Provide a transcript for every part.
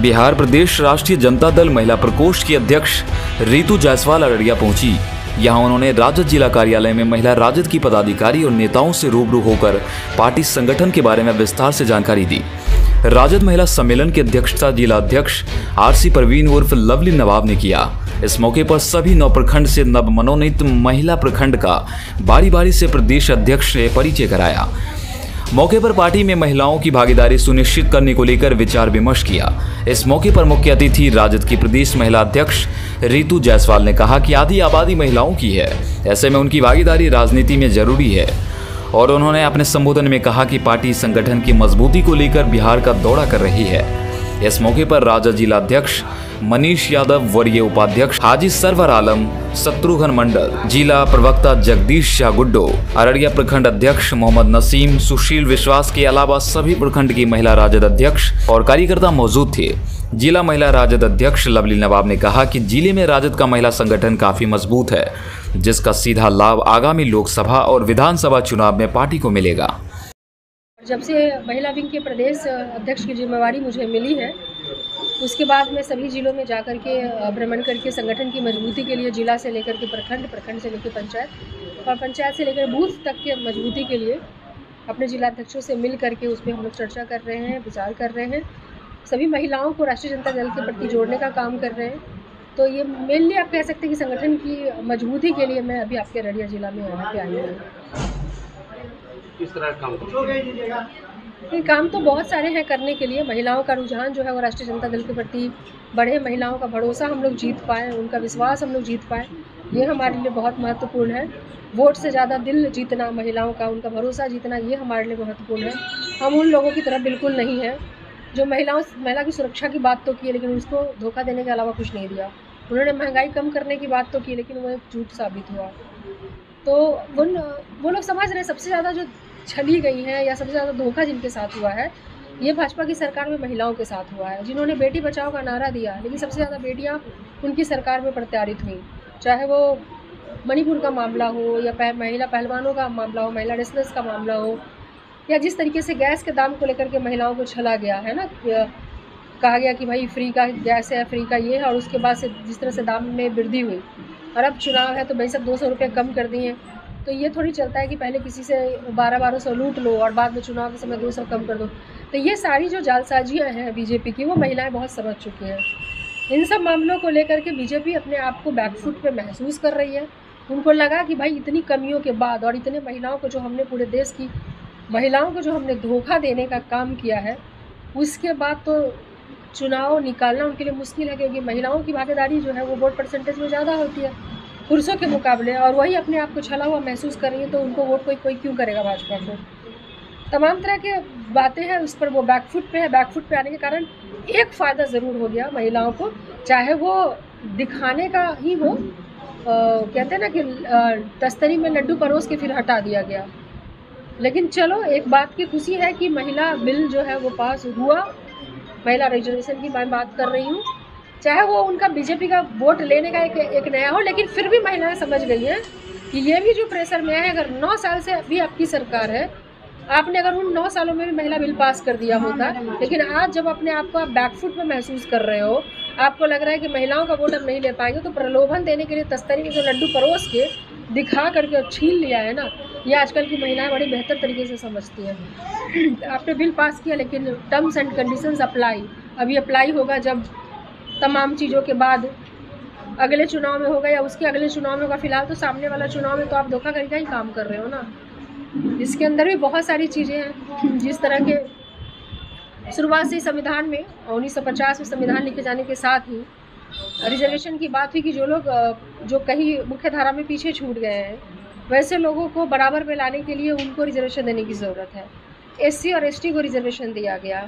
बिहार प्रदेश राष्ट्रीय जनता दल महिला प्रकोष्ठ की अध्यक्ष रितु जायसवाल अररिया पहुंची। यहां उन्होंने राजद जिला कार्यालय में महिला राजद की पदाधिकारी और नेताओं से रूबरू होकर पार्टी संगठन के बारे में विस्तार से जानकारी दी। राजद महिला सम्मेलन की अध्यक्षता जिला अध्यक्ष आरसी परवीन उर्फ लवली नवाब ने किया। इस मौके पर सभी 9 प्रखंड से नव मनोनीत महिला प्रखंड का बारी बारी से प्रदेश अध्यक्ष ने परिचय कराया। मौके पर पार्टी में महिलाओं की भागीदारी सुनिश्चित करने को लेकर विचार विमर्श किया। इस मौके पर मुख्य अतिथि राजद की प्रदेश महिला अध्यक्ष रितु जायसवाल ने कहा कि आधी आबादी महिलाओं की है, ऐसे में उनकी भागीदारी राजनीति में जरूरी है। और उन्होंने अपने संबोधन में कहा कि पार्टी संगठन की मजबूती को लेकर बिहार का दौरा कर रही है। इस मौके पर राजद जिला अध्यक्ष मनीष यादव, वरीय उपाध्यक्ष हाजी सरवर आलम, शत्रुघ्न मंडल, जिला प्रवक्ता जगदीश शाह गुड्डो, अररिया प्रखंड अध्यक्ष मोहम्मद नसीम, सुशील विश्वास के अलावा सभी प्रखंड की महिला राजद अध्यक्ष और कार्यकर्ता मौजूद थे। जिला महिला राजद अध्यक्ष लवली नवाब ने कहा कि जिले में राजद का महिला संगठन काफी मजबूत है, जिसका सीधा लाभ आगामी लोकसभा और विधानसभा चुनाव में पार्टी को मिलेगा। जब से महिला विंग के प्रदेश अध्यक्ष की जिम्मेवारी मुझे मिली है, उसके बाद मैं सभी जिलों में जाकर के भ्रमण करके संगठन की मजबूती के लिए जिला से लेकर के प्रखंड, प्रखंड से लेकर पंचायत और पंचायत से लेकर बूथ तक के मजबूती के लिए अपने जिला अध्यक्षों से मिल करके उस पर हम लोग चर्चा कर रहे हैं, विचार कर रहे हैं। सभी महिलाओं को राष्ट्रीय जनता दल के प्रति जोड़ने का काम कर रहे हैं। तो ये मेनली आप कह सकते हैं कि संगठन की मजबूती के लिए मैं अभी आपके अररिया जिला में यहाँ पे आई हूँ। किस तरह काम काम तो बहुत सारे हैं करने के लिए। महिलाओं का रुझान जो है वो राष्ट्रीय जनता दल के प्रति बढ़े, महिलाओं का भरोसा हम लोग जीत पाएँ, उनका विश्वास हम लोग जीत पाएँ, ये हमारे लिए बहुत महत्वपूर्ण है। वोट से ज़्यादा दिल जीतना महिलाओं का, उनका भरोसा जीतना, ये हमारे लिए महत्वपूर्ण है। हम उन लोगों की तरफ बिल्कुल नहीं है जो महिला की सुरक्षा की बात तो की लेकिन उसको धोखा देने के अलावा कुछ नहीं दिया। उन्होंने महंगाई कम करने की बात तो की लेकिन वो एक झूठ साबित हुआ। तो वो लोग समझ रहे सबसे ज़्यादा जो छली गई है या सबसे ज़्यादा धोखा जिनके साथ हुआ है ये भाजपा की सरकार में महिलाओं के साथ हुआ है, जिन्होंने बेटी बचाओ का नारा दिया लेकिन सबसे ज़्यादा बेटियां उनकी सरकार में प्रत्यारित हुई। चाहे वो मणिपुर का मामला हो या महिला पहलवानों का मामला हो, महिला रेसलर्स का मामला हो, या जिस तरीके से गैस के दाम को लेकर के महिलाओं को छला गया है ना, कहा गया कि भाई फ्री का गैस है, फ्री का ये है, और उसके बाद से जिस तरह से दाम में वृद्धि हुई और अब चुनाव है तो भाई सब 200 रुपये कम कर दिए। तो ये थोड़ी चलता है कि पहले किसी से 1200 लूट लो और बाद में चुनाव के समय 200 कम कर दो। तो ये सारी जो जालसाजियाँ हैं बीजेपी की वो महिलाएं बहुत समझ चुकी हैं। इन सब मामलों को लेकर के बीजेपी अपने आप को बैकफुट पे महसूस कर रही है। उनको लगा कि भाई इतनी कमियों के बाद और इतने महिलाओं को जो हमने पूरे देश की महिलाओं को जो हमने धोखा देने का काम किया है, उसके बाद तो चुनाव निकालना उनके लिए मुश्किल है, क्योंकि महिलाओं की भागीदारी जो है वो वोट परसेंटेज में ज़्यादा होती है पुरुषों के मुकाबले, और वही अपने आप को छला हुआ महसूस कर रही है। तो उनको वोट कोई क्यों करेगा भाजपा को। तमाम तरह के बातें हैं, उस पर वो बैकफुट पे है। बैकफुट पे आने के कारण एक फ़ायदा ज़रूर हो गया महिलाओं को, चाहे वो दिखाने का ही हो। कहते हैं ना कि तस्तरी में लड्डू परोस के फिर हटा दिया गया। लेकिन चलो, एक बात की खुशी है कि महिला बिल जो है वो पास हुआ। महिला रिजर्वेशन की मैं बात कर रही हूँ, चाहे वो उनका बीजेपी का वोट लेने का एक नया हो, लेकिन फिर भी महिलाएं समझ गई हैं कि ये भी जो प्रेशर में है, अगर 9 साल से अभी आपकी सरकार है, आपने अगर उन 9 सालों में भी महिला बिल पास कर दिया होता, लेकिन आज जब अपने आप को आप बैकफुट में महसूस कर रहे हो, आपको लग रहा है कि महिलाओं का वोट अब नहीं ले पाएंगे, तो प्रलोभन देने के लिए तस्तरी में जो लड्डू परोस के दिखा करके छीन लिया है ना, ये आजकल की महिलाएं बड़ी बेहतर तरीके से समझती हैं। आपने बिल पास किया लेकिन टर्म्स एंड कंडीशंस अप्लाई अभी अप्लाई होगा जब तमाम चीज़ों के बाद अगले चुनाव में होगा या उसके अगले चुनाव में होगा। फिलहाल तो सामने वाला चुनाव में तो आप धोखाधड़ी का ही काम कर रहे हो ना। इसके अंदर भी बहुत सारी चीज़ें हैं। जिस तरह के शुरुआत से संविधान में 1950 में संविधान लिखे जाने के साथ ही रिजर्वेशन की बात हुई कि जो लोग जो कहीं मुख्य धारा में पीछे छूट गए हैं, वैसे लोगों को बराबर में लाने के लिए उनको रिजर्वेशन देने की ज़रूरत है। SC और ST को रिजर्वेशन दिया गया।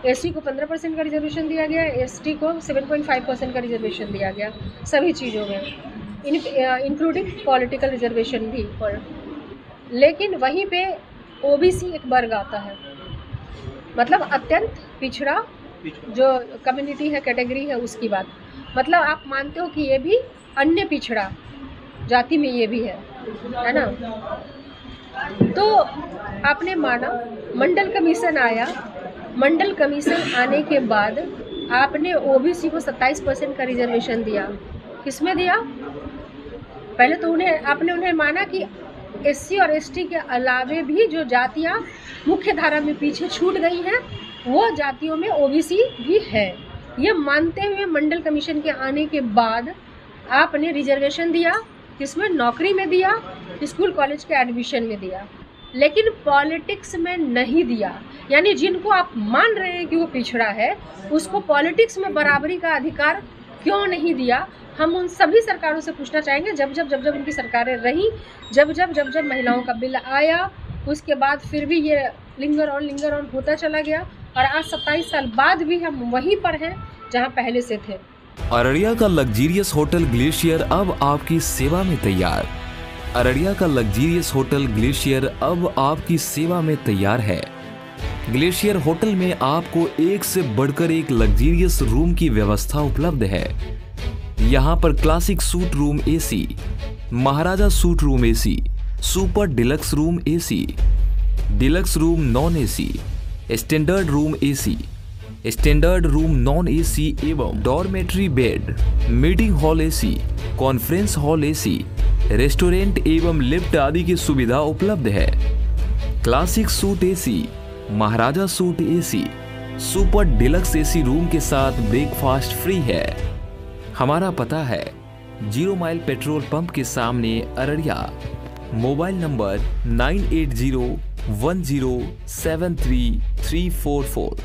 SC को 15% का रिजर्वेशन दिया गया, ST को 7.5% का रिजर्वेशन दिया गया सभी चीज़ों में, इंक्लूडिंग पॉलिटिकल रिजर्वेशन भी। लेकिन वहीं पे OBC एक वर्ग आता है, मतलब अत्यंत पिछड़ा जो कम्युनिटी है, कैटेगरी है, उसकी बात। मतलब आप मानते हो कि ये भी अन्य पिछड़ा जाति में ये भी है ना। तो आपने माना, मंडल कमीशन आया। मंडल कमीशन आने के बाद आपने ओबीसी को 27% का रिजर्वेशन दिया। किसमें दिया? पहले तो आपने उन्हें माना कि एससी और एसटी के अलावे भी जो जातियां मुख्य धारा में पीछे छूट गई हैं वो जातियों में ओबीसी भी है। ये मानते हुए मंडल कमीशन के आने के बाद आपने रिजर्वेशन दिया। किसमें? नौकरी में दिया, स्कूल कॉलेज के एडमिशन में दिया, लेकिन पॉलिटिक्स में नहीं दिया। यानी जिनको आप मान रहे हैं कि वो पिछड़ा है, उसको पॉलिटिक्स में बराबरी का अधिकार क्यों नहीं दिया? हम उन सभी सरकारों से पूछना चाहेंगे जब जब उनकी सरकारें रहीं, जब महिलाओं का बिल आया, उसके बाद फिर भी ये लिंगर ऑन होता चला गया और आज 27 साल बाद भी हम वहीं पर हैं जहां पहले से थे। अररिया का लग्जीरियस होटल ग्लेशियर अब आपकी सेवा में तैयार। अररिया का लग्जीरियस होटल ग्लेशियर अब आपकी सेवा में तैयार है। ग्लेशियर होटल में आपको एक से बढ़कर एक लग्जीरियस रूम की व्यवस्था उपलब्ध है। यहाँ पर classic suite room AC, Maharaja suite room AC, super deluxe room AC, deluxe room non AC, standard room AC, standard room non AC एवं dormitory bed, meeting hall AC, conference hall AC, restaurant एवं lift आदि की सुविधा उपलब्ध है। Classic suite AC, Maharaja suite AC, super deluxe AC room के साथ breakfast free है। हमारा पता है 0 माइल पेट्रोल पंप के सामने अररिया। Mobile number 9801073344।